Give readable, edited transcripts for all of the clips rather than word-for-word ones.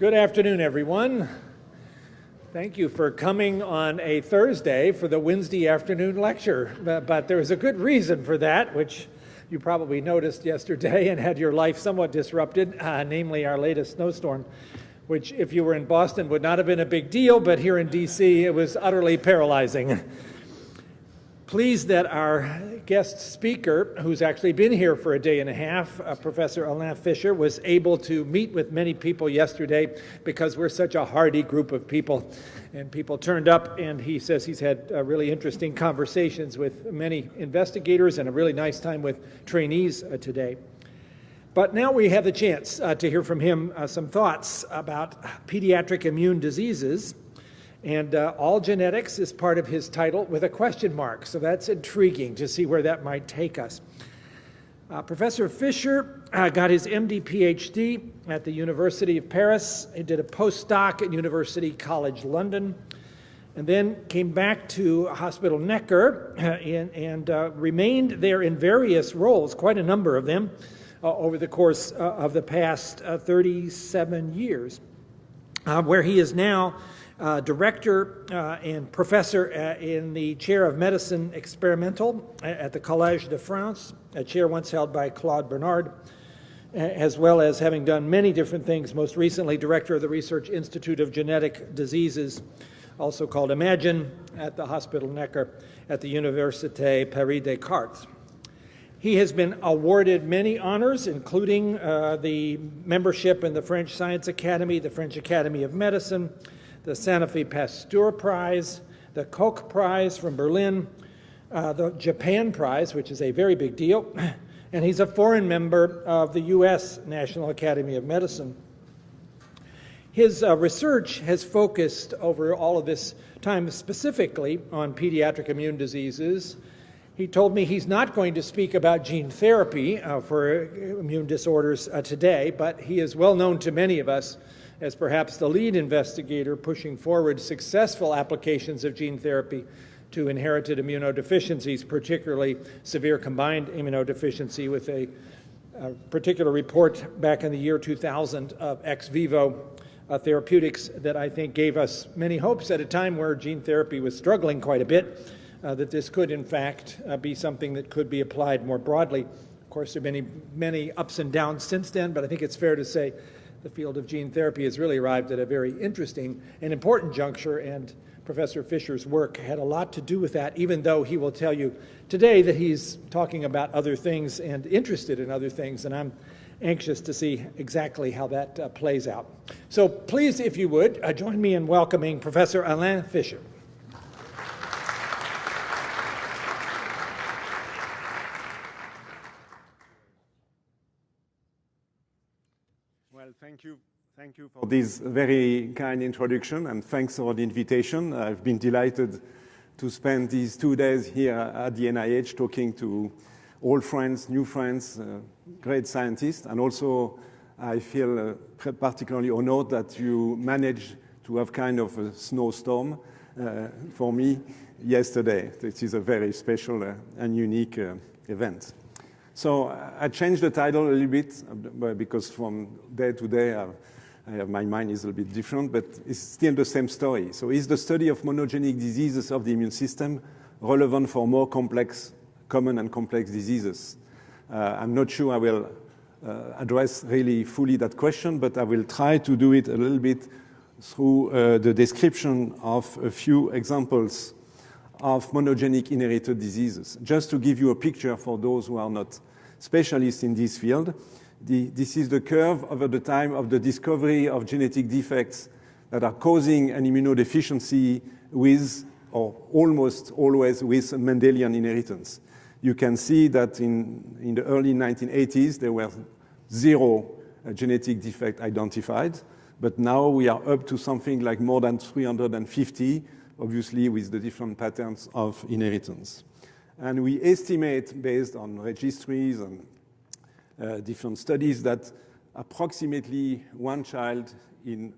Good afternoon, everyone. Thank you for coming on a Thursday for the Wednesday afternoon lecture. But there's a good reason for that, which you probably noticed yesterday and had your life somewhat disrupted, namely our latest snowstorm, which if you were in Boston would not have been a big deal, but here in DC it was utterly paralyzing. Pleased that our guest speaker, who's actually been here for a day and a half, Professor Alain Fischer, was able to meet with many people yesterday because we're such a hardy group of people. And people turned up, and he says he's had really interesting conversations with many investigators and a really nice time with trainees today. But now we have the chance to hear from him some thoughts about pediatric immune diseases. And all genetics is part of his title with a question mark, so that's intriguing to see where that might take us. Professor Fischer got his MD PhD at the University of Paris. He did a postdoc at University College London, and then came back to Hospital Necker and remained there in various roles, quite a number of them, over the course of the past 37 years, where he is now director and professor in the chair of medicine experimental at the Collège de France, a chair once held by Claude Bernard, as well as having done many different things, most recently director of the Research Institute of Genetic Diseases, also called Imagine, at the Hospital Necker at the Université Paris-Descartes. He has been awarded many honors, including the membership in the French Science Academy, the French Academy of Medicine, the Sanofi Pasteur Prize, the Koch Prize from Berlin, the Japan Prize, which is a very big deal, and he's a foreign member of the U.S. National Academy of Medicine. His research has focused over all of this time specifically on pediatric immune diseases. He told me he's not going to speak about gene therapy for immune disorders today, but he is well known to many of us as perhaps the lead investigator pushing forward successful applications of gene therapy to inherited immunodeficiencies, particularly severe combined immunodeficiency, with a particular report back in the year 2000 of ex vivo therapeutics that I think gave us many hopes at a time where gene therapy was struggling quite a bit, that this could in fact be something that could be applied more broadly. Of course, there have been many ups and downs since then, but I think it's fair to say the field of gene therapy has really arrived at a very interesting and important juncture, and Professor Fischer's work had a lot to do with that, even though he will tell you today that he's talking about other things and interested in other things, and I'm anxious to see exactly how that plays out. So please, if you would, join me in welcoming Professor Alain Fischer. Thank you for this very kind introduction, and thanks for the invitation. I've been delighted to spend these 2 days here at the NIH talking to old friends, new friends, great scientists, and also I feel particularly honored that you managed to have kind of a snowstorm for me yesterday. This is a very special and unique event. So I changed the title a little bit because from day to day my mind is a little bit different, but it's still the same story. So is the study of monogenic diseases of the immune system relevant for more complex, common and complex diseases? I'm not sure I will address really fully that question, but I will try to do it a little bit through the description of a few examples of monogenic inherited diseases. Just to give you a picture for those who are not specialists in this field, this is the curve over the time of the discovery of genetic defects that are causing an immunodeficiency with, or almost always with, Mendelian inheritance. You can see that in the early 1980s, there were 0 genetic defect identified, but now we are up to something like more than 350, obviously with the different patterns of inheritance. And we estimate, based on registries and different studies, that approximately one child in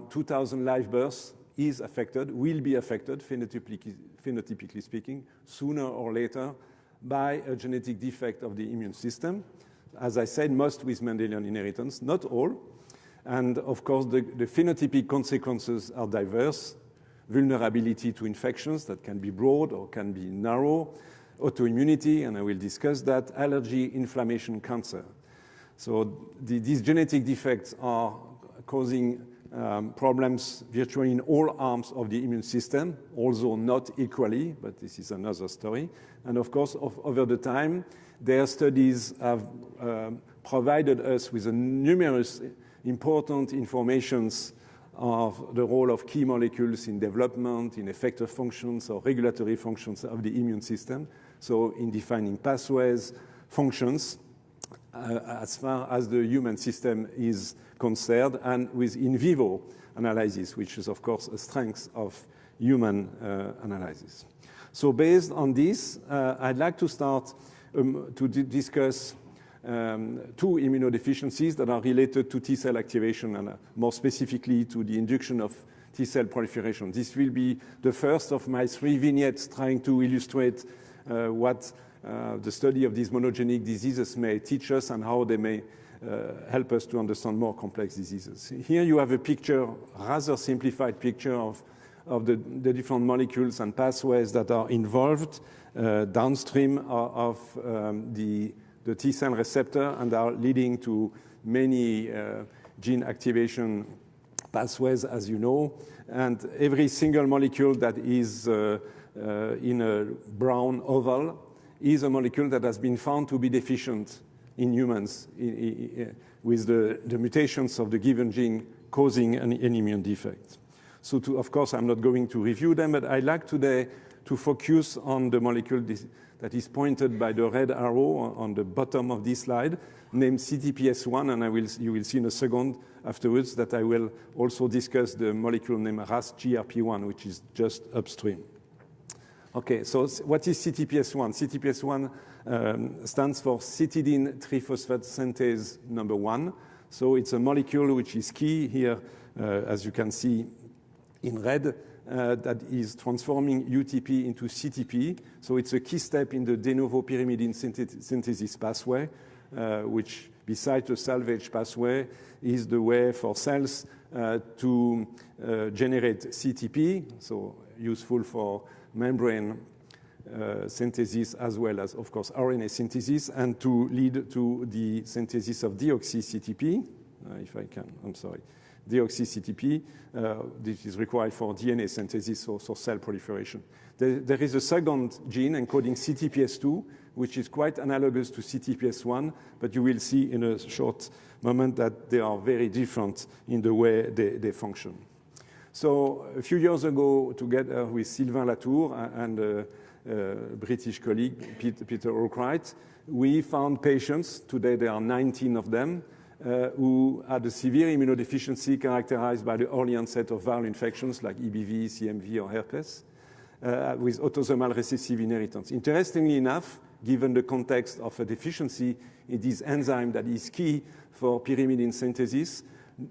2,000 live births is affected, will be affected, phenotypically speaking, sooner or later by a genetic defect of the immune system. As I said, most with Mendelian inheritance, not all. And of course, the phenotypic consequences are diverse. Vulnerability to infections that can be broad or can be narrow, autoimmunity, and I will discuss that, allergy, inflammation, cancer. So these genetic defects are causing problems virtually in all arms of the immune system, although not equally, but this is another story. And of course, over the time, their studies have provided us with numerous important informations of the role of key molecules in development, in effector functions or regulatory functions of the immune system. So in defining pathways, functions, as far as the human system is concerned, and with in vivo analysis, which is, of course, a strength of human analysis. So based on this, I'd like to start to discuss two immunodeficiencies that are related to T-cell activation and more specifically to the induction of T-cell proliferation. This will be the first of my 3 vignettes trying to illustrate what the study of these monogenic diseases may teach us and how they may help us to understand more complex diseases. Here you have a picture, rather simplified picture of the different molecules and pathways that are involved downstream of the T-cell receptor and are leading to many gene activation pathways, as you know. And every single molecule that is in a brown oval is a molecule that has been found to be deficient in humans with the mutations of the given gene causing an immune defect. So of course, I'm not going to review them, but I'd like today to focus on the molecule that is pointed by the red arrow on the bottom of this slide, named CTPS1, and you will see in a second afterwards that I will also discuss the molecule named Hastia-p1, which is just upstream. Okay, so what is CTPS1? CTPS1 stands for cytidine triphosphate synthase number 1. So it's a molecule which is key here, as you can see in red, that is transforming UTP into CTP. So it's a key step in the de novo pyrimidine synthesis pathway, which, besides the salvage pathway, is the way for cells to generate CTP, so useful for membrane synthesis as well as, of course, RNA synthesis, and to lead to the synthesis of deoxy-CTP, if I can, I'm sorry. Deoxy-CTP, this is required for DNA synthesis or cell proliferation. There is a second gene encoding CTPS2, which is quite analogous to CTPS1, but you will see in a short moment that they are very different in the way they function. So a few years ago, together with Sylvain Latour and a British colleague, Peter Arkwright, we found patients, today there are 19 of them, who had a severe immunodeficiency characterized by the early onset of viral infections like EBV, CMV, or herpes, with autosomal recessive inheritance. Interestingly enough, given the context of a deficiency in this enzyme that is key for pyrimidine synthesis,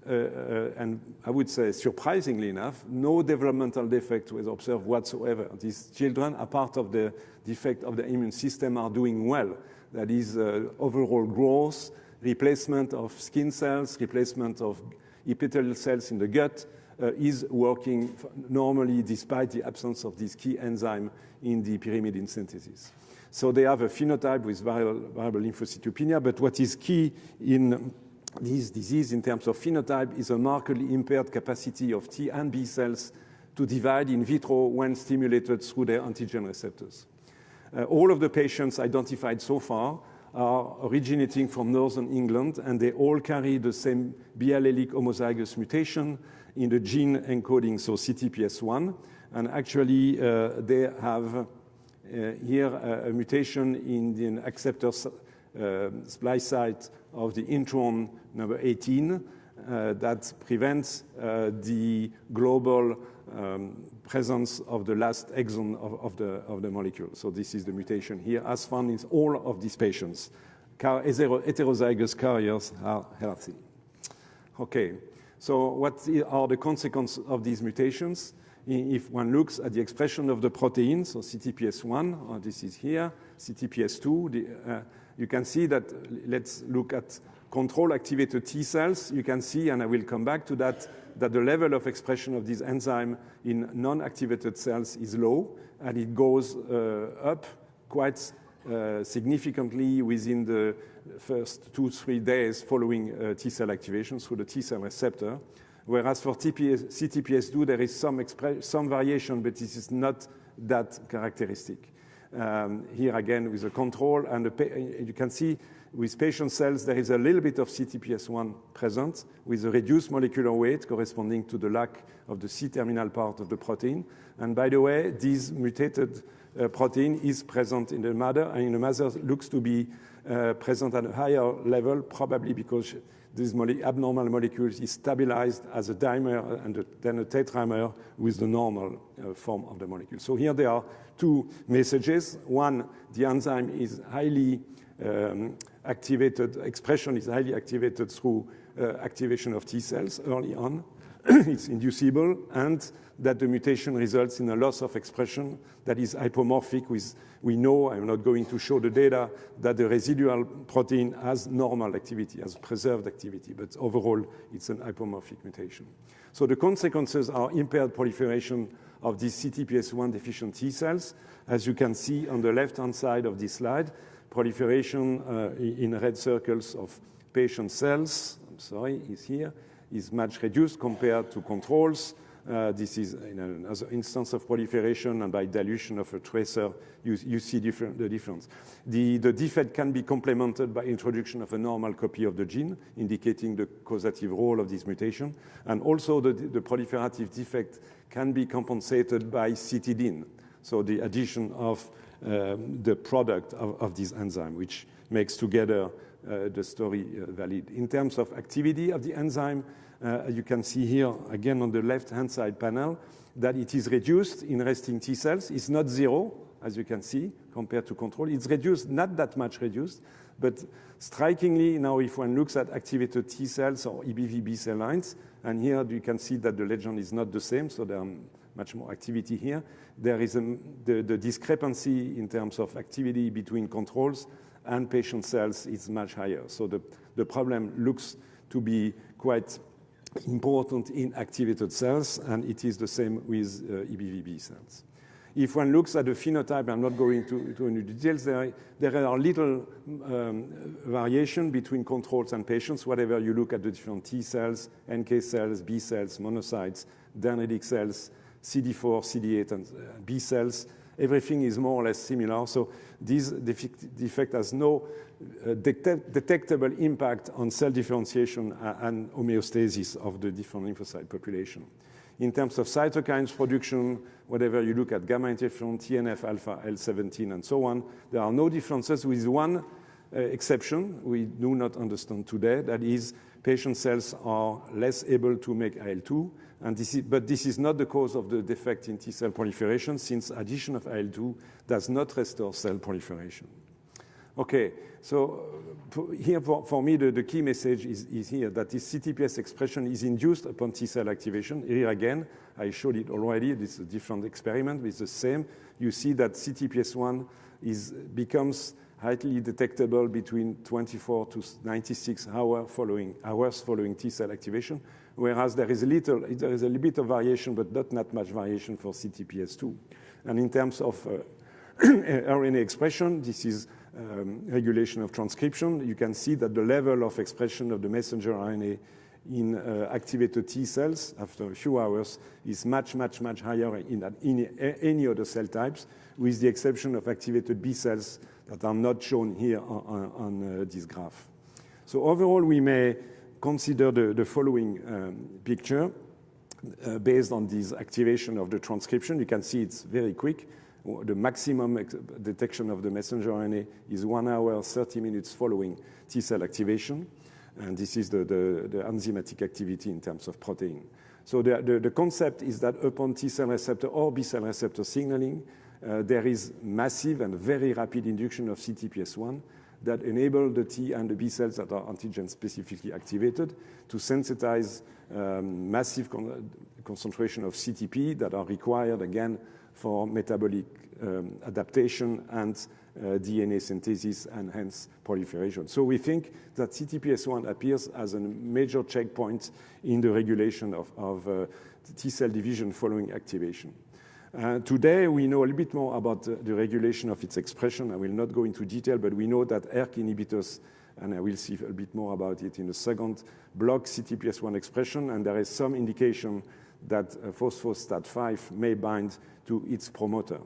and I would say surprisingly enough, no developmental defect was observed whatsoever. These children, a part of the defect of the immune system, are doing well. That is overall growth, replacement of skin cells, replacement of epithelial cells in the gut is working normally despite the absence of this key enzyme in the pyrimidine synthesis. So they have a phenotype with variable lymphocytopenia, but what is key in this disease in terms of phenotype is a markedly impaired capacity of T and B cells to divide in vitro when stimulated through their antigen receptors. All of the patients identified so far are originating from northern England, and they all carry the same biallelic homozygous mutation in the gene encoding, so CTPS1. And actually, they have here a mutation in the acceptor splice site of the intron number 18 that prevents the global presence of the last exon of the molecule. So this is the mutation here, as found in all of these patients. Heterozygous carriers are healthy. Okay, so what are the consequences of these mutations? If one looks at the expression of the protein, so CTPS1, this is here, CTPS2, you can see that, let's look at control-activated T cells. You can see, and I will come back to that, that the level of expression of this enzyme in non-activated cells is low, and it goes up quite significantly within the first 2-3 days following T cell activation through the T cell receptor. Whereas for CTPS2, there is some variation, but this is not that characteristic. Here again with the control, and you can see with patient cells there is a little bit of CTPS1 present with a reduced molecular weight corresponding to the lack of the C-terminal part of the protein. And by the way, this mutated protein is present in the mother, and in the mother looks to be present at a higher level, probably because this abnormal molecule is stabilized as a dimer and then a tetramer with the normal form of the molecule. So here there are two messages. One, the enzyme is highly activated, expression is highly activated through activation of T cells early on. It's inducible, and that the mutation results in a loss of expression that is hypomorphic. We know, I'm not going to show the data, that the residual protein has normal activity, has preserved activity, but overall it's an hypomorphic mutation. So the consequences are impaired proliferation of these CTPS1 deficient T cells. As you can see on the left-hand side of this slide, proliferation in red circles of patient cells, is here, is much reduced compared to controls. This is in another instance of proliferation, and by dilution of a tracer, you see the difference. The defect can be complemented by introduction of a normal copy of the gene, indicating the causative role of this mutation. And also the proliferative defect can be compensated by cytidine, so the addition of the product of this enzyme, which makes together the story valid. In terms of activity of the enzyme, you can see here, again on the left-hand side panel, that it is reduced in resting T cells. It's not zero, as you can see, compared to control. It's reduced, not that much reduced, but strikingly, now if one looks at activated T cells or EBV B cell lines, and here you can see that the legend is not the same, so there are much more activity here. There is the discrepancy in terms of activity between controls and patient cells is much higher. So the problem looks to be quite important in activated cells, and it is the same with EBVB cells. If one looks at the phenotype, I'm not going to any details, there are little variation between controls and patients, whatever you look at the different T cells, NK cells, B cells, monocytes, dendritic cells, CD4, CD8, and B cells. Everything is more or less similar. So this defect has no detectable impact on cell differentiation and homeostasis of the different lymphocyte population. In terms of cytokines production, whatever you look at gamma interferon, TNF alpha, L17, and so on, there are no differences, with one exception we do not understand today, that is patient cells are less able to make IL-2, but this is not the cause of the defect in T cell proliferation, since addition of IL-2 does not restore cell proliferation. Okay, so here for me the key message is here, that this CTPS expression is induced upon T cell activation. Here again, I showed it already, this is a different experiment, but it's the same. You see that CTPS1 becomes highly detectable between 24 to 96 hours following T cell activation, whereas there is a little bit of variation, but not much variation for CTPS2. And in terms of RNA expression, this is regulation of transcription. You can see that the level of expression of the messenger RNA in activated T cells after a few hours is much higher in any other cell types, with the exception of activated B cells that are not shown here on this graph. So overall, we may consider the following picture based on this activation of the transcription. You can see it's very quick. The maximum detection of the messenger RNA is 1 hour, 30 minutes following T cell activation. And this is the enzymatic activity in terms of protein. So the concept is that upon T cell receptor or B cell receptor signaling, there is massive and very rapid induction of CTPS1 that enable the T and the B cells that are antigen specifically activated to sensitize massive concentration of CTP that are required again for metabolic adaptation and DNA synthesis and hence proliferation. So we think that CTPS1 appears as a major checkpoint in the regulation of T-cell division following activation. Today, we know a little bit more about the regulation of its expression. I will not go into detail, but we know that ERK inhibitors, and I will see a bit more about it in a second, block CTPS1 expression, and there is some indication that phosphostat 5 may bind to its promoter.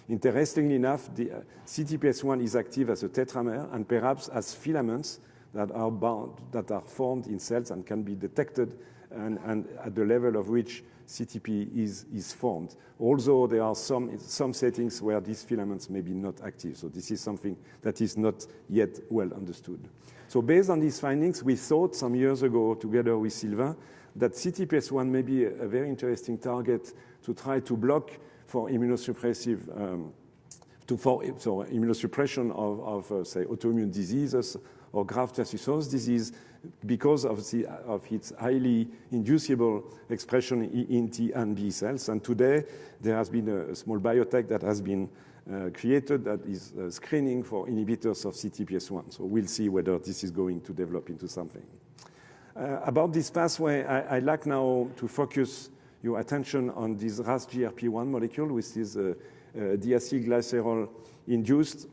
Interestingly enough, the CTPS1 is active as a tetramer and perhaps as filaments that are formed in cells and can be detected and at the level of which CTP is formed. Although there are some settings where these filaments may be not active. So this is something that is not yet well understood. So based on these findings, we thought some years ago, together with Sylvain, that CTPS1 may be a very interesting target to try to block for immunosuppressive, immunosuppression of say, autoimmune diseases or graft-versus-host disease because of its highly inducible expression in T and B cells. And today, there has been a small biotech that has been created that is screening for inhibitors of CTPS1. So we'll see whether this is going to develop into something. About this pathway, I'd like now to focus your attention on this RAS-GRP1 molecule, which is diacylglycerol-induced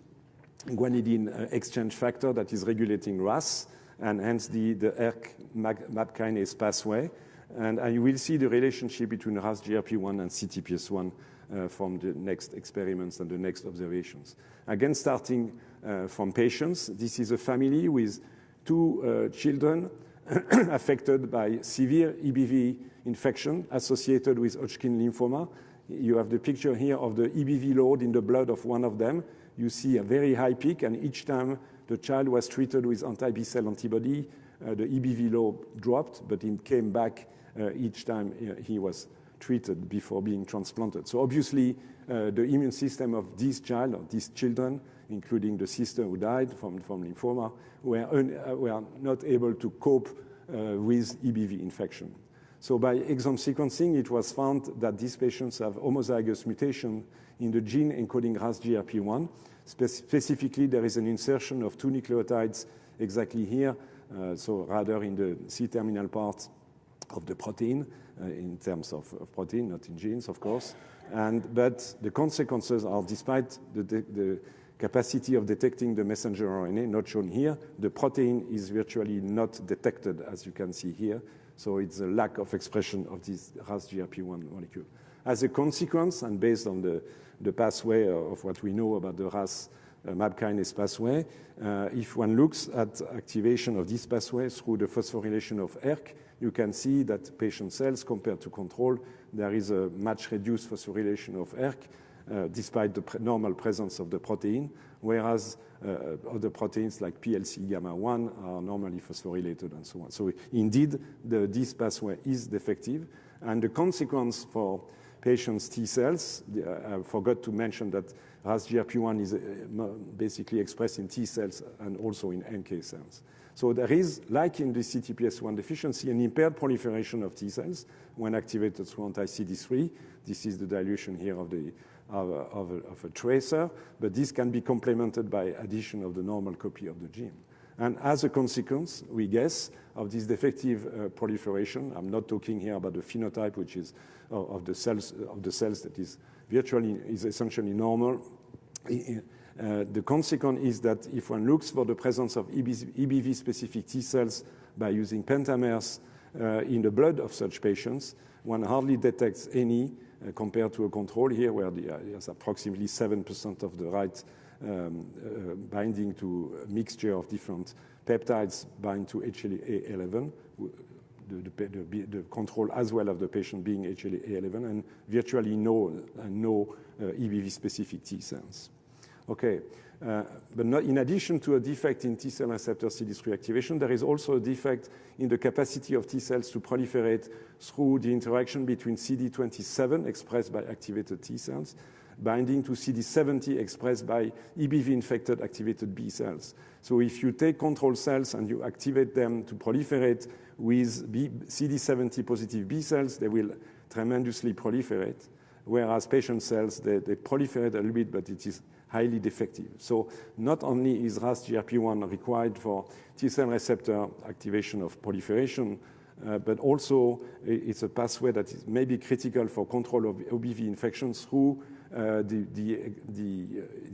guanidine exchange factor that is regulating RAS, and hence the ERK-MAP kinase pathway. And you will see the relationship between RAS-GRP1 and CTPS1 from the next experiments and the next observations. Again, starting from patients, this is a family with two children affected by severe EBV infection associated with Hodgkin lymphoma. You have the picture here of the EBV load in the blood of one of them. You see a very high peak, and each time the child was treated with anti-B-cell antibody, the EBV load dropped, but it came back each time he was treated before being transplanted. So obviously, the immune system of this child, or these children, including the sister who died from lymphoma, were not able to cope with EBV infection. So by exome sequencing, it was found that these patients have homozygous mutation in the gene encoding RAS-GRP1. Specifically, there is an insertion of two nucleotides exactly here, so rather in the C-terminal part of the protein, in terms of protein, not in genes, of course. But the consequences are, despite the capacity of detecting the messenger RNA, not shown here, the protein is virtually not detected, as you can see here. So it's a lack of expression of this RAS-GRP1 molecule. As a consequence, and based on the pathway of what we know about the RAS-MAP kinase pathway, if one looks at activation of this pathway through the phosphorylation of ERK, you can see that patient cells, compared to control, there is a much reduced phosphorylation of ERK, despite the normal presence of the protein, whereas other proteins like PLC gamma-1 are normally phosphorylated and so on. So indeed, this pathway is defective. And the consequence for patients' T cells, I forgot to mention that RAS-GRP1 is basically expressed in T cells and also in NK cells. So there is, like in the CTPS1 deficiency, an impaired proliferation of T cells when activated through anti-CD3. This is the dilution here of a tracer, but this can be complemented by addition of the normal copy of the gene. And as a consequence, we guess, of this defective proliferation, I'm not talking here about the phenotype, which is of the cells that is essentially normal. The consequence is that if one looks for the presence of EBV-specific T cells by using pentamers in the blood of such patients, one hardly detects any compared to a control here, where there's approximately 7% of the right binding to a mixture of different peptides bind to HLA-A11, the control as well of the patient being HLA-A11, and virtually no EBV-specific T cells. Okay, but not, in addition to a defect in T cell receptor CD3 activation, there is also a defect in the capacity of T cells to proliferate through the interaction between CD27 expressed by activated T cells binding to CD70 expressed by EBV-infected activated B cells. So if you take control cells and you activate them to proliferate with CD70 positive B cells, they will tremendously proliferate. whereas patient cells, they proliferate a little bit, but it is highly defective. So not only is RAS-GRP1 required for T-cell receptor activation of proliferation, but also it's a pathway that is maybe critical for control of EBV infections through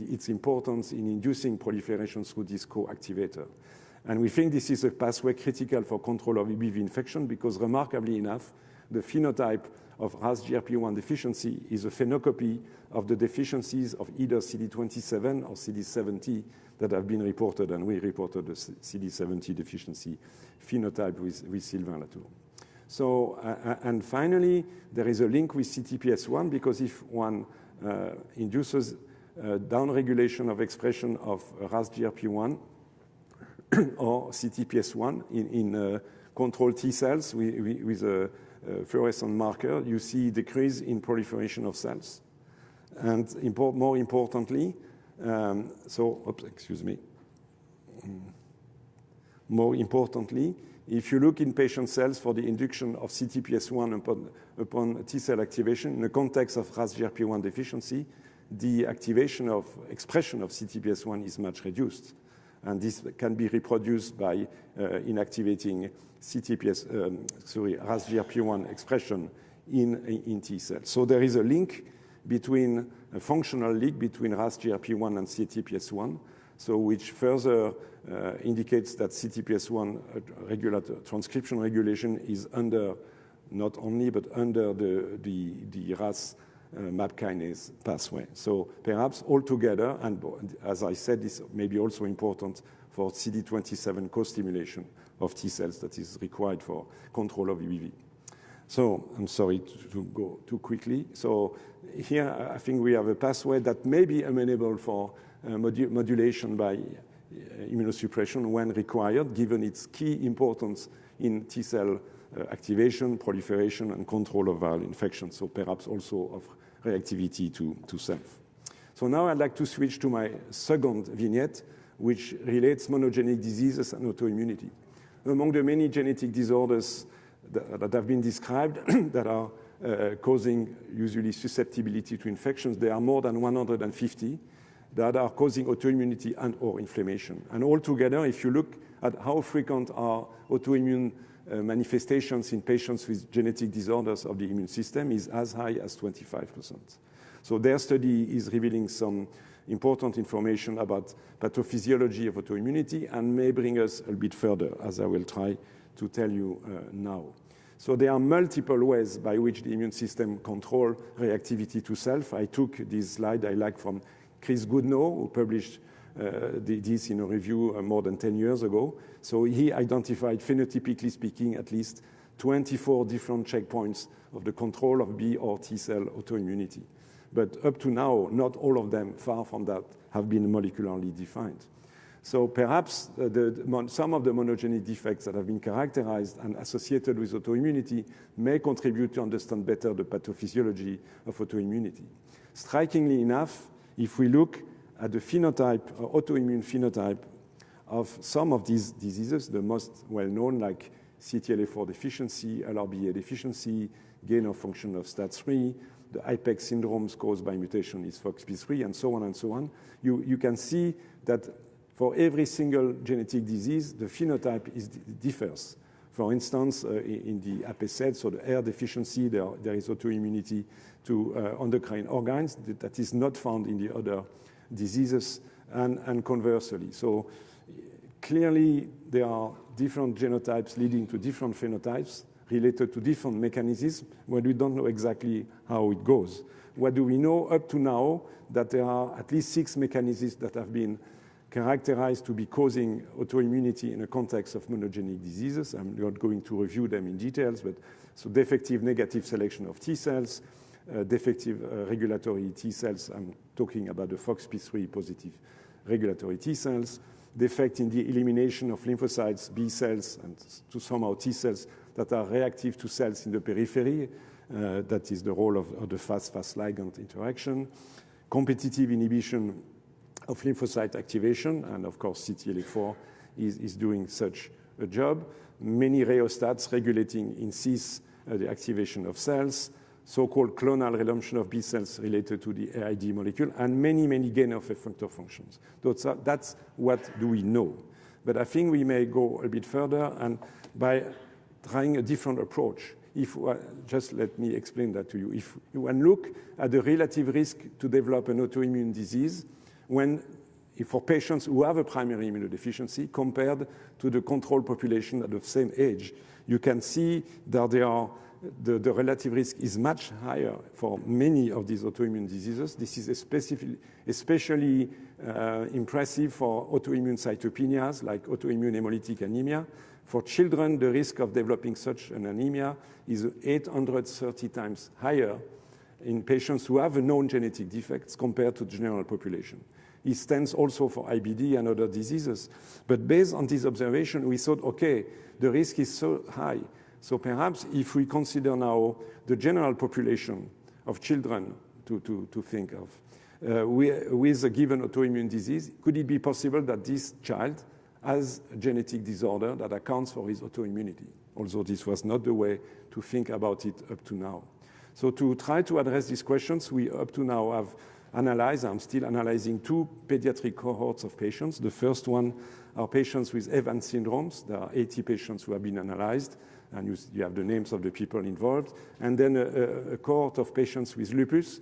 its importance in inducing proliferation through this co-activator. And we think this is a pathway critical for control of EBV infection because, remarkably enough, the phenotype of RAS-GRP1 deficiency is a phenocopy of the deficiencies of either CD27 or CD70 that have been reported, and we reported the CD70 deficiency phenotype with Sylvain Latour. So, and finally, there is a link with CTPS1 because if one induces downregulation of expression of RAS-GRP1 or CTPS1 in controlled T cells with a fluorescent marker, you see decrease in proliferation of cells. And more importantly, more importantly, if you look in patient cells for the induction of CTPS1 upon T-cell activation in the context of RAS-GRP1 deficiency, the activation of expression of CTPS1 is much reduced. And this can be reproduced by inactivating RAS-GRP1 expression in T cells. So there is a link between a functional link between RAS-GRP1 and CTPS1, so which further indicates that CTPS1 transcription regulation is under, not only, but under the RAS MAP kinase pathway. So perhaps altogether, and as I said, this may be also important for CD27 co-stimulation of T cells that is required for control of EBV. So I'm sorry to go too quickly. So here I think we have a pathway that may be amenable for modulation by immunosuppression when required, given its key importance in T cell activation, proliferation, and control of viral infections, so perhaps also of reactivity to self. So now I'd like to switch to my second vignette, which relates monogenic diseases and autoimmunity. Among the many genetic disorders that have been described that are causing usually susceptibility to infections, there are more than 150 that are causing autoimmunity and or inflammation. And altogether, if you look at how frequent are autoimmune manifestations in patients with genetic disorders of the immune system, is as high as 25%. So their study is revealing some important information about pathophysiology of autoimmunity and may bring us a bit further, as I will try to tell you now. So there are multiple ways by which the immune system controls reactivity to self. I took this slide I like from Chris Goodnow, who published this in a review more than 10 years ago. So he identified, phenotypically speaking, at least 24 different checkpoints of the control of B or T cell autoimmunity. But up to now, not all of them, far from that, have been molecularly defined. So perhaps some of the monogenic defects that have been characterized and associated with autoimmunity may contribute to understand better the pathophysiology of autoimmunity. Strikingly enough, if we look at the phenotype, autoimmune phenotype of some of these diseases, the most well-known, like CTLA-4 deficiency, LRBA deficiency, gain of function of STAT3, the IPEX syndromes caused by mutation is FOXP3, and so on, you can see that for every single genetic disease, the phenotype differs. For instance, in the APC, so the air deficiency, there is autoimmunity to endocrine organs that is not found in the other diseases, and conversely. So clearly, there are different genotypes leading to different phenotypes related to different mechanisms where we don't know exactly how it goes. What do we know up to now? That there are at least 6 mechanisms that have been characterized to be causing autoimmunity in a context of monogenic diseases. I'm not going to review them in details, but so defective negative selection of T cells, defective regulatory T cells, I'm talking about the FOXP3 positive regulatory T cells, defect in the elimination of lymphocytes, B cells, and to somehow T cells that are reactive to cells in the periphery. That is the role of the fast ligand interaction. Competitive inhibition of lymphocyte activation, and of course CTLA-4 is doing such a job. Many rheostats regulating in cis the activation of cells, so-called clonal reduction of B cells related to the AID molecule, and many, many gain of effector functions. That's what do we know. But I think we may go a bit further and by trying a different approach. Just let me explain that to you. If you look at the relative risk to develop an autoimmune disease for patients who have a primary immunodeficiency compared to the control population at the same age, you can see that the relative risk is much higher for many of these autoimmune diseases. This is especially impressive for autoimmune cytopenias like autoimmune hemolytic anemia. For children, the risk of developing such an anemia is 830 times higher in patients who have known genetic defects compared to the general population. It stands also for IBD and other diseases. But based on this observation, we thought, okay, the risk is so high. So perhaps if we consider now the general population of children to think of, with a given autoimmune disease, could it be possible that this child has a genetic disorder that accounts for his autoimmunity? Although this was not the way to think about it up to now. So to try to address these questions, we up to now have analyzed, I'm still analyzing 2 pediatric cohorts of patients. The first one are patients with Evans syndromes. There are 80 patients who have been analyzed, and you have the names of the people involved. And then a cohort of patients with lupus.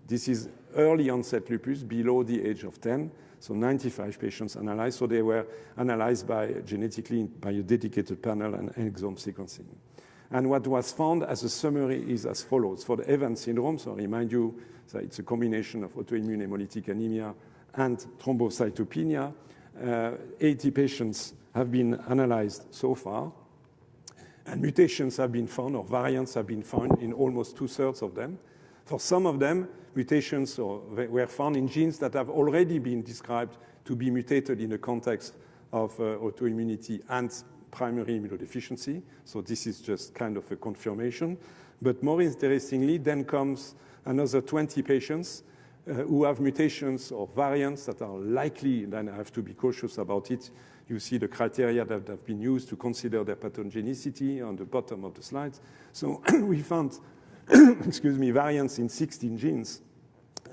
This is early onset lupus below the age of 10. So 95 patients analyzed. So they were analyzed genetically by a dedicated panel and exome sequencing. And what was found as a summary is as follows. For the Evans syndrome, so I remind you that it's a combination of autoimmune hemolytic anemia and thrombocytopenia. 80 patients have been analyzed so far. And mutations have been found, or variants have been found in almost 2/3 of them. For some of them, mutations were found in genes that have already been described to be mutated in the context of autoimmunity and primary immunodeficiency. So this is just kind of a confirmation. But more interestingly, then comes another 20 patients who have mutations or variants that are likely, then I have to be cautious about it. You see the criteria that have been used to consider their pathogenicity on the bottom of the slides. So we found, variants in 16 genes.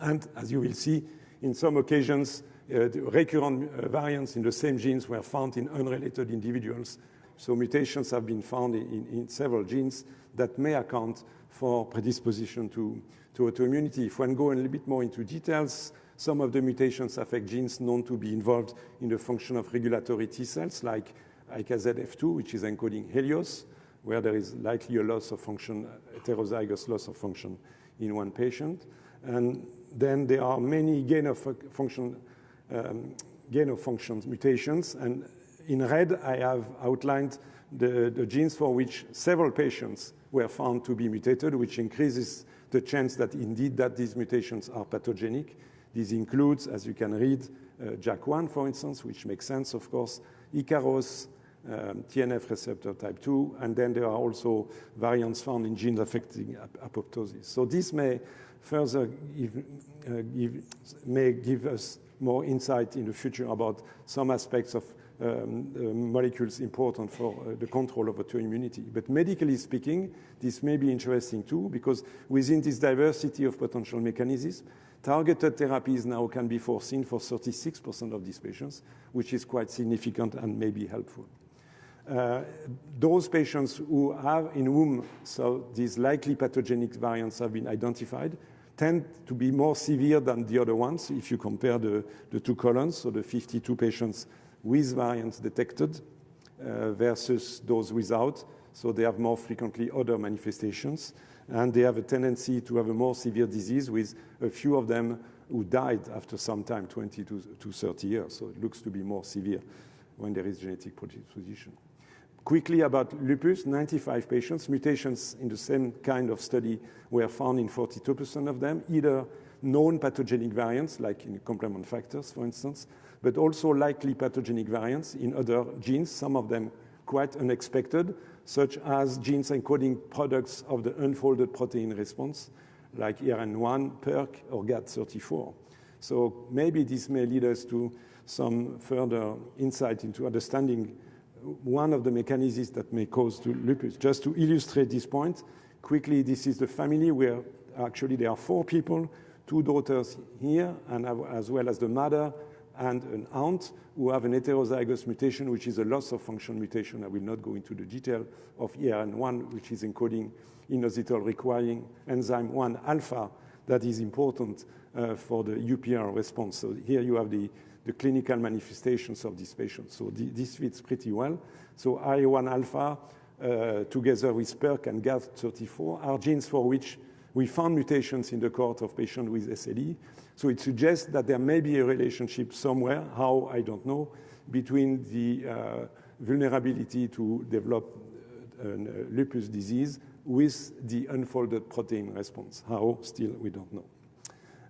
And as you will see, in some occasions, the recurrent variants in the same genes were found in unrelated individuals. So mutations have been found in several genes that may account for predisposition to autoimmunity. If one go a little bit more into details, some of the mutations affect genes known to be involved in the function of regulatory T cells, like IKZF2, which is encoding Helios, where there is likely a loss of function, heterozygous loss of function in one patient. And then there are many gain of function mutations. And in red, I have outlined the genes for which several patients were found to be mutated, which increases the chance that indeed that these mutations are pathogenic. This includes, as you can read, JAK1, for instance, which makes sense, of course, Icaros, TNF receptor type 2, and then there are also variants found in genes affecting apoptosis. So this may further give us more insight in the future about some aspects of molecules important for the control of autoimmunity. But medically speaking, this may be interesting too, because within this diversity of potential mechanisms, targeted therapies now can be foreseen for 36% of these patients, which is quite significant and may be helpful. Those patients in whom these likely pathogenic variants have been identified tend to be more severe than the other ones if you compare the 2 columns, so the 52 patients with variants detected versus those without. So they have more frequently other manifestations, and they have a tendency to have a more severe disease, with a few of them who died after some time, 20 to 30 years. So it looks to be more severe when there is genetic predisposition. Quickly about lupus, 95 patients, mutations in the same kind of study were found in 42% of them, either known pathogenic variants, like in complement factors, for instance, but also likely pathogenic variants in other genes, some of them quite unexpected, such as genes encoding products of the unfolded protein response, like ERN1, PERK, or GAT34. So maybe this may lead us to some further insight into understanding one of the mechanisms that may cause to lupus. Just to illustrate this point, quickly, this is the family where actually there are 4 people, 2 daughters here, and as well as the mother and an aunt who have an heterozygous mutation, which is a loss of function mutation. I will not go into the detail of ERN1, which is encoding inositol requiring enzyme 1 alpha that is important for the UPR response. So here you have the clinical manifestations of this patient. So this fits pretty well. So IL-1 alpha together with PERK and GAD34 are genes for which we found mutations in the cohort of patients with SLE. So it suggests that there may be a relationship somewhere, how, I don't know, between the vulnerability to develop lupus disease with the unfolded protein response. How, still, we don't know.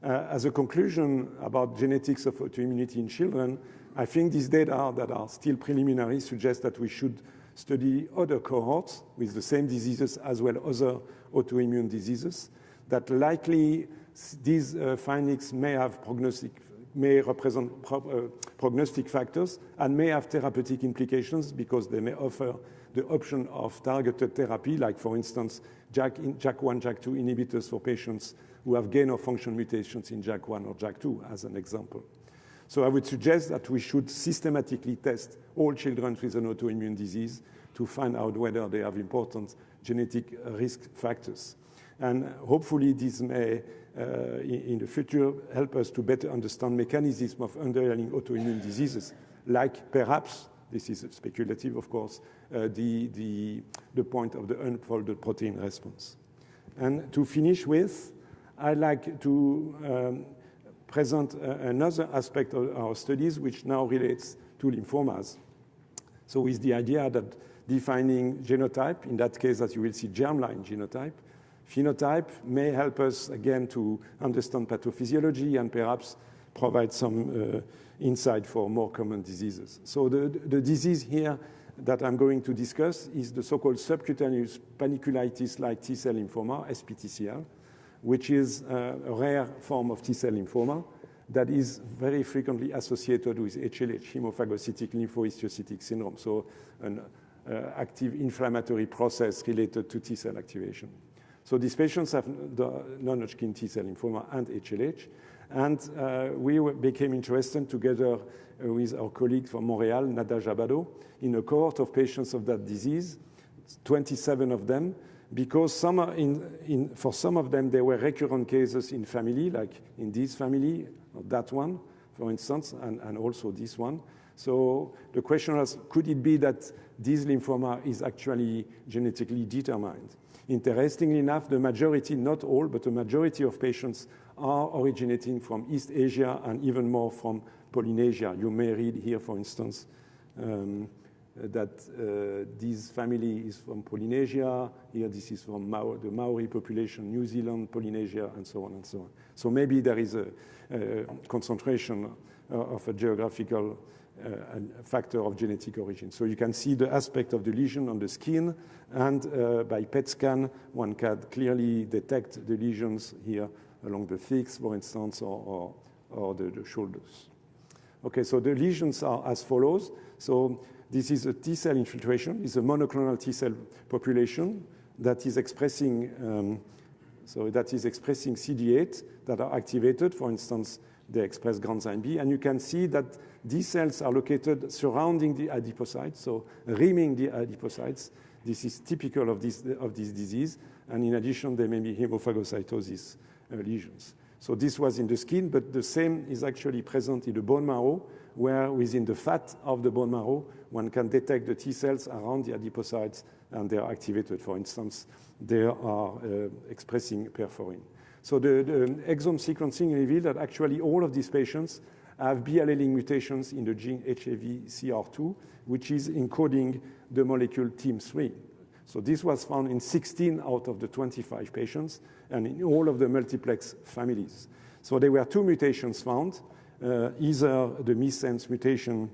As a conclusion about genetics of autoimmunity in children, I think these data that are still preliminary suggest that we should study other cohorts with the same diseases as well as other autoimmune diseases, that likely these findings may represent prognostic factors and may have therapeutic implications because they may offer the option of targeted therapy, like for instance, JAK1, JAK2 inhibitors for patients who have gain of function mutations in JAK1 or JAK2 as an example. So I would suggest that we should systematically test all children with an autoimmune disease to find out whether they have important genetic risk factors. And hopefully this may, in the future, help us to better understand mechanisms of underlying autoimmune diseases, like perhaps, this is speculative of course, the point of the unfolded protein response. And to finish with, I'd like to present another aspect of our studies which now relates to lymphomas. So with the idea that defining genotype, in that case as you will see germline genotype, phenotype may help us again to understand pathophysiology and perhaps provide some insight for more common diseases. So the disease here that I'm going to discuss is the so-called subcutaneous panniculitis-like T-cell lymphoma, SPTCL, which is a rare form of T-cell lymphoma that is very frequently associated with HLH, hemophagocytic lymphohistiocytic syndrome, so an active inflammatory process related to T-cell activation. So these patients have the non-Hodgkin T-cell lymphoma and HLH, and we became interested together with our colleague from Montreal, Nada Jabado, in a cohort of patients of that disease, 27 of them, because for some of them there were recurrent cases in family, like in this family, or that one, for instance, and also this one. So the question was, could it be that this lymphoma is actually genetically determined? Interestingly enough, the majority, not all, but the majority of patients are originating from East Asia and even more from Polynesia. You may read here, for instance, that this family is from Polynesia. Here, this is from the Maori population, New Zealand, Polynesia, and so on and so on. So maybe there is a concentration of a geographical factor of genetic origin. So you can see the aspect of the lesion on the skin, and by PET scan, one can clearly detect the lesions here along the thighs, for instance, or the shoulders. Okay, so the lesions are as follows. So this is a T-cell infiltration. It's a monoclonal T-cell population that is expressing CD8 that are activated. For instance, they express granzyme B, and you can see that these cells are located surrounding the adipocytes, so rimming the adipocytes. This is typical of this disease, and in addition, there may be hemophagocytosis lesions. So this was in the skin, but the same is actually present in the bone marrow, where within the fat of the bone marrow, one can detect the T cells around the adipocytes, and they are activated. For instance, they are expressing perforin. So the exome sequencing revealed that actually all of these patients have B-allelic mutations in the gene HAV-CR2, which is encoding the molecule TIM-3. So this was found in 16 out of the 25 patients and in all of the multiplex families. So there were 2 mutations found, either the missense mutation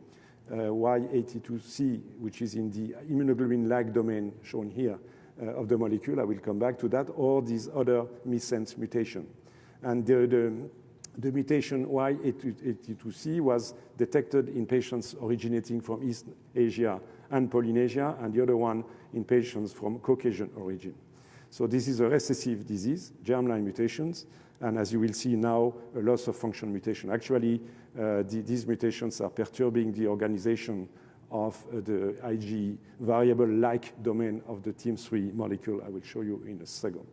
Y82C, which is in the immunoglobulin lag domain shown here of the molecule, I will come back to that, or this other missense mutation. And the mutation Y82C was detected in patients originating from East Asia and Polynesia, and the other one in patients from Caucasian origin. So this is a recessive disease, germline mutations, and as you will see now, a loss of function mutation. Actually, these mutations are perturbing the organization of the Ig variable-like domain of the TIM-3 molecule. I will show you in a second.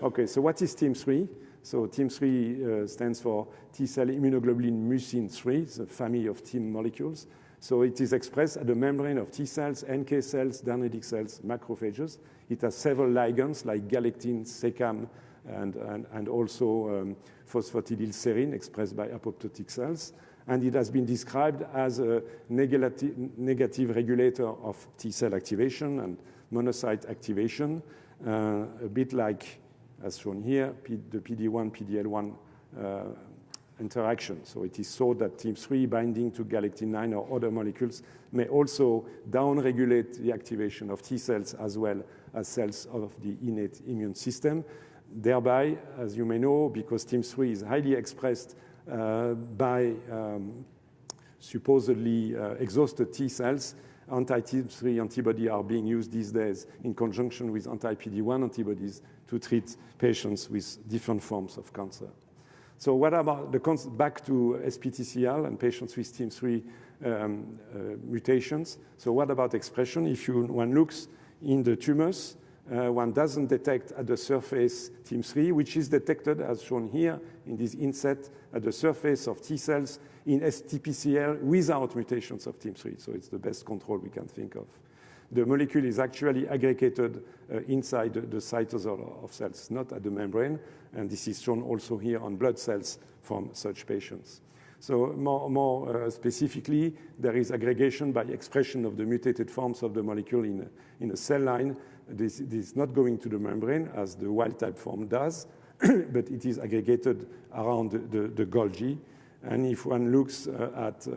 Okay, so what is TIM-3? So TIM-3 stands for T-cell immunoglobulin mucin 3. It's a family of TIM molecules. So it is expressed at the membrane of T cells, NK cells, dendritic cells, macrophages. It has several ligands like galectin, secam, and also phosphatidylserine expressed by apoptotic cells. And it has been described as a negative regulator of T-cell activation and monocyte activation, a bit like, as shown here, the PD-1, PD-L1 interaction. So it is thought that TIM-3 binding to galectin-9 or other molecules may also downregulate the activation of T cells as well as cells of the innate immune system. Thereby, as you may know, because TIM-3 is highly expressed by supposedly exhausted T cells, anti-TIM-3 antibodies are being used these days in conjunction with anti-PD-1 antibodies to treat patients with different forms of cancer. So what about back to SPTCL and patients with TIM-3 mutations? So what about expression? If one looks in the tumors, one doesn't detect at the surface TIM-3, which is detected, as shown here in this inset, at the surface of T cells in STPCL without mutations of TIM-3. So it's the best control we can think of. The molecule is actually aggregated inside the cytosol of cells, not at the membrane, and this is shown also here on blood cells from such patients. So more specifically, there is aggregation by expression of the mutated forms of the molecule in a cell line. This is not going to the membrane as the wild-type form does, but it is aggregated around the Golgi. And if one looks at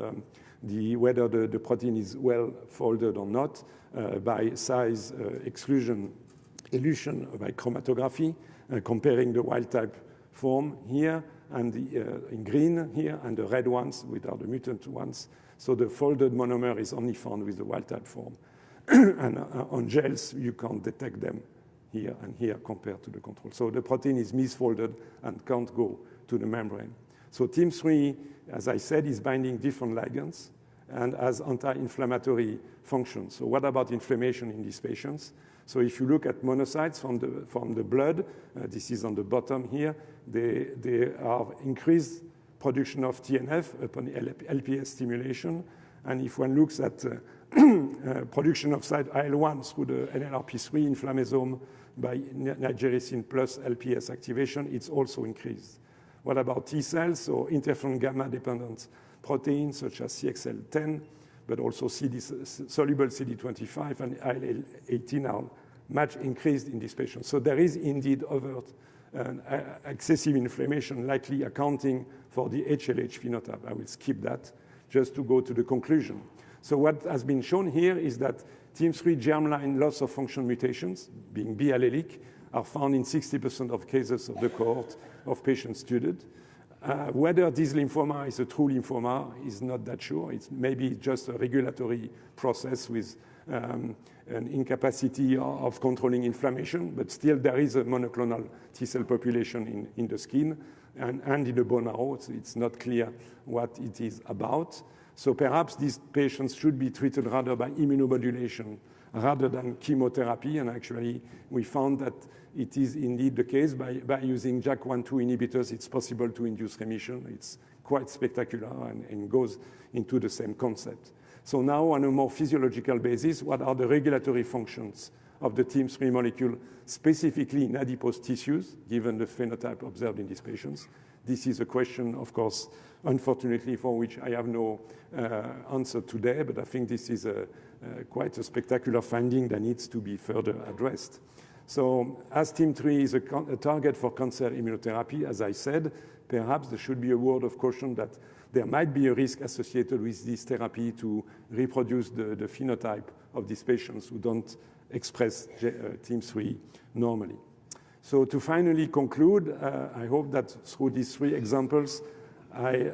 whether the protein is well folded or not by size exclusion, elution by chromatography, comparing the wild-type form here and in green here and the red ones, which are the mutant ones. So the folded monomer is only found with the wild-type form. And on gels, you can't detect them here and here compared to the control. So the protein is misfolded and can't go to the membrane. So TIM-3, as I said, is binding different ligands and has anti-inflammatory functions. So what about inflammation in these patients? So if you look at monocytes from the blood, this is on the bottom here, they are increased production of TNF upon LPS stimulation. And if one looks at production of side IL-1 through the NLRP3 inflammasome by nigericin plus LPS activation, it's also increased. What about T cells? So interferon gamma-dependent proteins such as CXL10, but also soluble CD25 and IL-18 are much increased in these patients. So there is indeed overt excessive inflammation likely accounting for the HLH phenotype. I will skip that just to go to the conclusion. So what has been shown here is that TIM-3 germline loss of function mutations, being B-allelic, are found in 60% of cases of the cohort of patients studied. Whether this lymphoma is a true lymphoma is not that sure. It's maybe just a regulatory process with an incapacity of controlling inflammation, but still there is a monoclonal T-cell population in the skin and in the bone marrow. So it's not clear what it is about. So perhaps these patients should be treated rather by immunomodulation rather than chemotherapy. And actually, we found that it is indeed the case. By using JAK1/2 inhibitors, it's possible to induce remission. It's quite spectacular and goes into the same concept. So now, on a more physiological basis, what are the regulatory functions of the TIM-3 molecule, specifically in adipose tissues, given the phenotype observed in these patients? This is a question, of course, unfortunately, for which I have no answer today, but I think this is quite a spectacular finding that needs to be further addressed. So as TIM-3 is a target for cancer immunotherapy, as I said, perhaps there should be a word of caution that there might be a risk associated with this therapy to reproduce the phenotype of these patients who don't express TIM-3 normally. So to finally conclude, I hope that through these 3 examples, I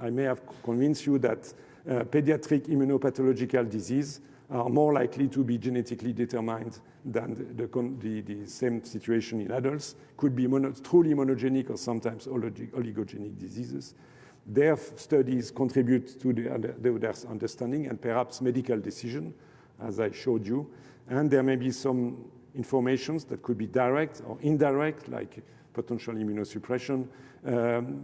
may have convinced you that pediatric immunopathological disease are more likely to be genetically determined than the same situation in adults, could be truly monogenic or sometimes oligogenic diseases. Their studies contribute to their understanding and perhaps medical decision, as I showed you. And there may be some informations that could be direct or indirect, like potential immunosuppression,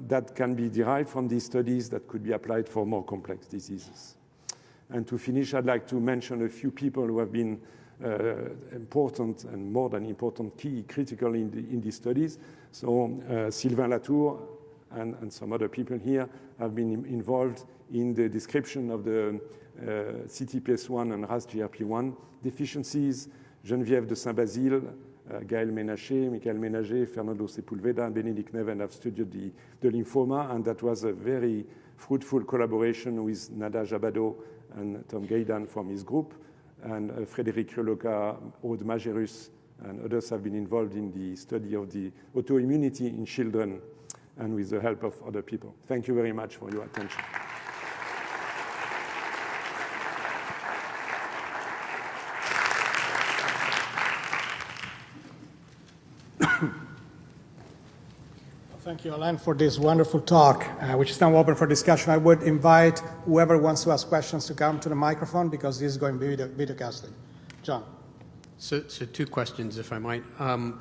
that can be derived from these studies that could be applied for more complex diseases. And to finish, I'd like to mention a few people who have been important and more than important, critical in these studies. So Sylvain Latour and some other people here have been involved in the description of the CTPS1 and Hastia-p1 deficiencies. Geneviève de Saint-Basile, Gaël Ménaché, Michael Ménager, Fernando Sepulveda, and Benedict Neven have studied the lymphoma, and that was a very fruitful collaboration with Nada Jabado and Tom Gaidan from his group, and Frédéric Reloca, Aude Majerus, and others have been involved in the study of the autoimmunity in children, and with the help of other people. Thank you very much for your attention. Thank you, Alain, for this wonderful talk, which is now open for discussion. I would invite whoever wants to ask questions to come to the microphone, because this is going to be videocasted. John. So 2 questions, if I might. When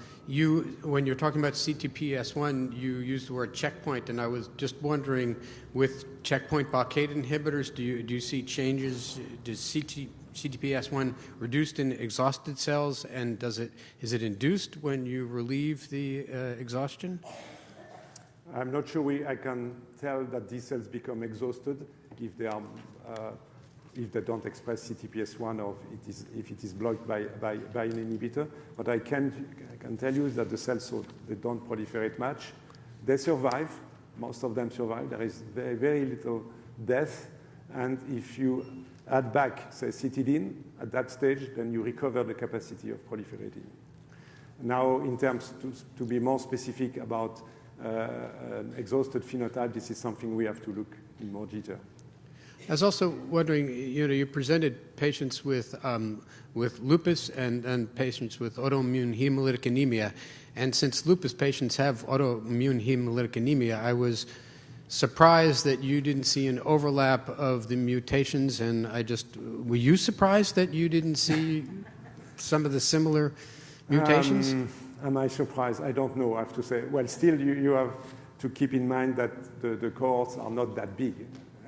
you're talking about CTPS1, you used the word checkpoint, and I was just wondering, with checkpoint blockade inhibitors, do you see changes? Does CTPS1 reduced in exhausted cells, and is it induced when you relieve the exhaustion? I'm not sure I can tell that these cells become exhausted if they don't express CTPS1 or if it is blocked by an inhibitor. What I can tell you is that the cells, so they don't proliferate much. They survive. Most of them survive. There is very, very little death. And if you add back, say, cytidine at that stage, then you recover the capacity of proliferating. Now, in terms to be more specific about exhausted phenotype, this is something we have to look in more detail. I was also wondering, you presented patients with lupus and patients with autoimmune hemolytic anemia, and since lupus patients have autoimmune hemolytic anemia, I was surprised that you didn't see an overlap of the mutations, and were you surprised that you didn't see some of the similar mutations? Am I surprised? I don't know, I have to say. Well, still, you have to keep in mind that the cohorts are not that big.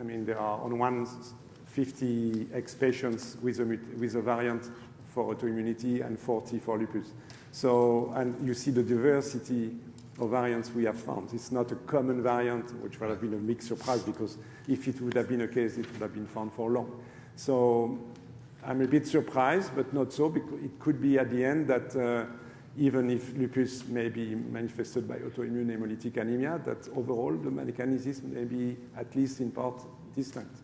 I mean, there are on 150 patients with a variant for autoimmunity and 40 for lupus. So, and you see the diversity of variants we have found. It's not a common variant, which would have been a big surprise, because if it would have been a case, it would have been found for long. So I'm a bit surprised, but not so, because it could be at the end that even if lupus may be manifested by autoimmune hemolytic anemia, that overall the mechanism may be at least in part distinct.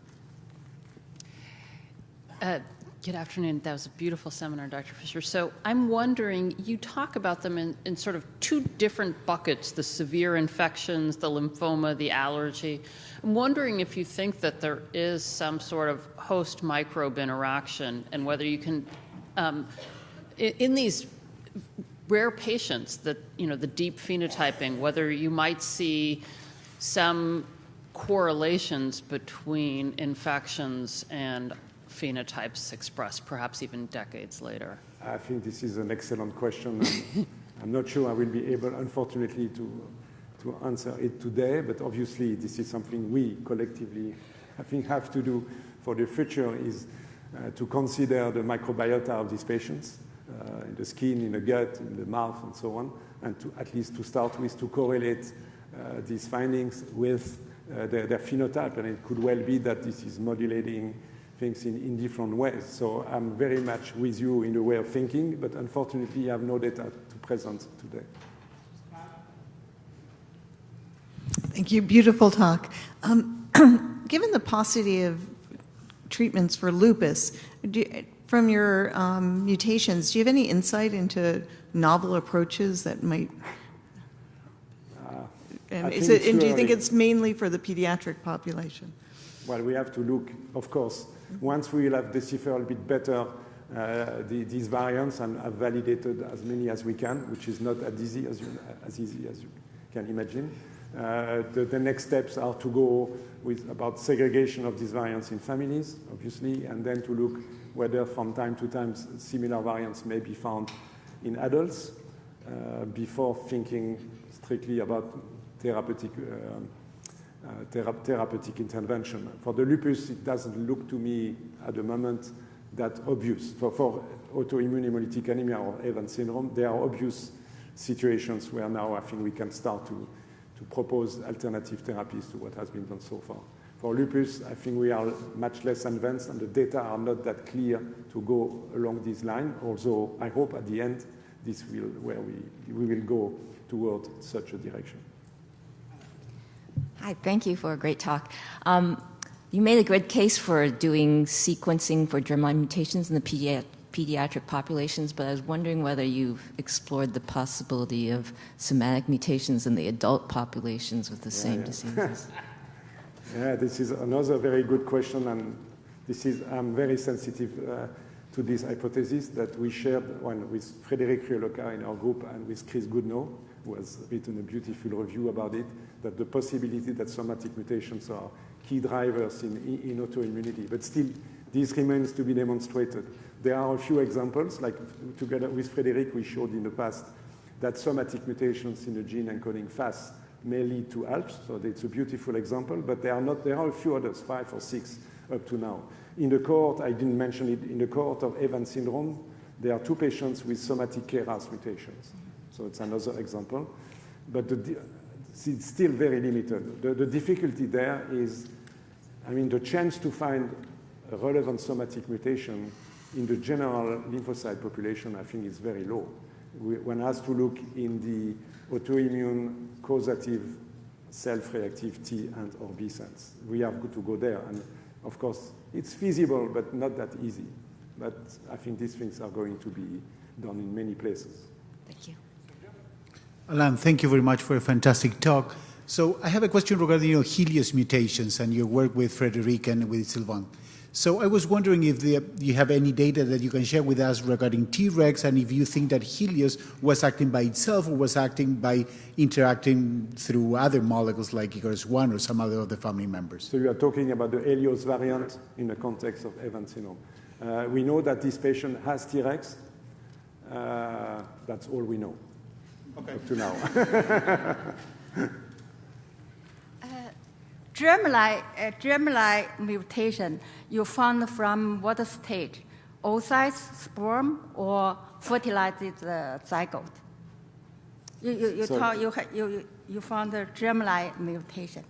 Good afternoon. That was a beautiful seminar, Dr. Fischer. So I'm wondering, you talk about them in sort of 2 different buckets, the severe infections, the lymphoma, the allergy. I'm wondering if you think that there is some sort of host microbe interaction, and whether you can, in these rare patients, that the deep phenotyping, whether you might see some correlations between infections and phenotypes expressed, perhaps even decades later. I think this is an excellent question. I'm not sure I will be able, unfortunately, to answer it today, but obviously this is something we collectively, I think, have to do for the future, is to consider the microbiota of these patients, in the skin, in the gut, in the mouth, and so on, and to at least to start with, to correlate these findings with their phenotype, and it could well be that this is modulating things in different ways. So I'm very much with you in the way of thinking, but unfortunately I have no data to present today. Thank you. Beautiful talk. Given the paucity of treatments for lupus, from your mutations, do you have any insight into novel approaches that might... And do you think it's mainly for the pediatric population? Well, we have to look, of course, once we will have deciphered a bit better these variants and have validated as many as we can, which is not as easy as you can imagine. The next steps are to go with about segregation of these variants in families, obviously, and then to look whether from time to time similar variants may be found in adults before thinking strictly about therapeutic intervention. For the lupus, it doesn't look to me at the moment that obvious. For autoimmune hemolytic anemia or Evans syndrome, there are obvious situations where now I think we can start to propose alternative therapies to what has been done so far. For lupus, I think we are much less advanced and the data are not that clear to go along this line, although I hope at the end this will where we will go toward such a direction. Hi, thank you for a great talk. You made a good case for doing sequencing for germline mutations in the pediatric populations, but I was wondering whether you've explored the possibility of somatic mutations in the adult populations with the same diseases. Yeah, this is another very good question, and I'm very sensitive to this hypothesis that we shared with Frédéric Rioloca in our group and with Chris Goodnow, who has written a beautiful review about it, that the possibility that somatic mutations are key drivers in autoimmunity. But still, this remains to be demonstrated. There are a few examples, like together with Frédéric, we showed in the past that somatic mutations in the gene encoding FAS may lead to ALPS, so it's a beautiful example, but there are a few others, 5 or 6 up to now. In the cohort, I didn't mention it, in the cohort of Evans syndrome, there are 2 patients with somatic KRAS mutations. So it's another example. But it's still very limited. The difficulty there is, the chance to find a relevant somatic mutation in the general lymphocyte population, I think, is very low. One has to look in the autoimmune causative self-reactive T and or B cells. We have to go there. And of course, it's feasible, but not that easy. But I think these things are going to be done in many places. Thank you. Alain, thank you very much for a fantastic talk. So I have a question regarding your Helios mutations and your work with Frédéric and with Sylvain. So I was wondering if you have any data that you can share with us regarding Tregs, and if you think that Helios was acting by itself or was acting by interacting through other molecules like EGRS1 or some other of the family members. So you are talking about the Helios variant in the context of Evans syndrome. We know that this patient has Tregs. That's all we know up to now. Germline mutation you found from what stage? Oocytes, sperm, or fertilized zygote? You found the germline mutation.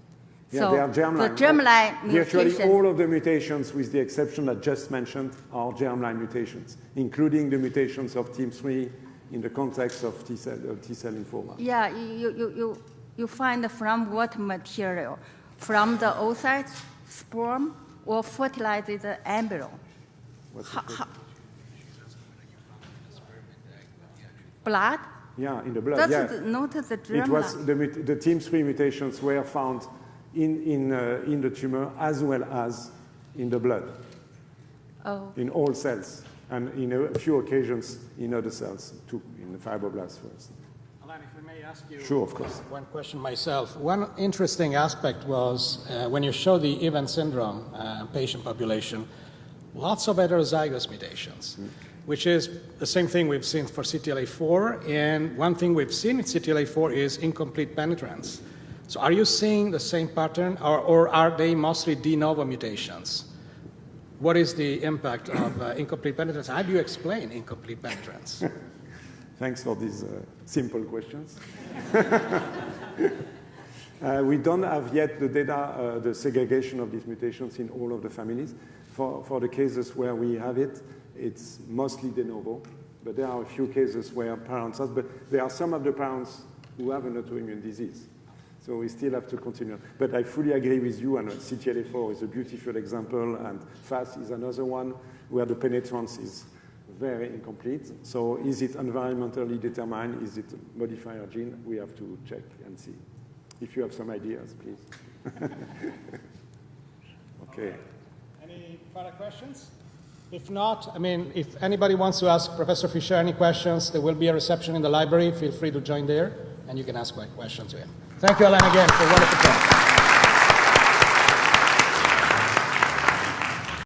Yeah, so they are germline. The germline virtually mutation. all of the mutations, with the exception I just mentioned, are germline mutations, including the mutations of TIM-3 in the context of T-cell lymphoma. Yeah, you find from what material? From the oocytes, sperm, or fertilized embryo? Blood? Yeah, in the blood. That's not the germline. It was the TIM-3 mutations were found in the tumor as well as in the blood. Oh. In all cells, and in a few occasions in other cells, too, in the fibroblasts, for instance. Alain, if I may ask you sure, of course. One question myself. One interesting aspect was when you show the Evans syndrome patient population, lots of heterozygous mutations, which is the same thing we've seen for CTLA-4. And one thing we've seen in CTLA-4 is incomplete penetrance. So are you seeing the same pattern, or are they mostly de novo mutations? What is the impact of incomplete penetrance? How do you explain incomplete penetrance? Thanks for these simple questions. We don't have yet the data, the segregation of these mutations in all of the families. For the cases where we have it, it's mostly de novo, but there are a few cases where parents have, but there are some of the parents who have an autoimmune disease. So we still have to continue. But I fully agree with you, and CTLA-4 is a beautiful example, and FAS is another one. where the penetrance is very incomplete. So is it environmentally determined? Is it a modifier gene? We have to check and see. If you have some ideas, please. Okay. Any further questions? If not, I mean, if anybody wants to ask Professor Fischer any questions, there will be a reception in the library. Feel free to join there, and you can ask my questions to him. Thank you, Alan, again for a wonderful talk.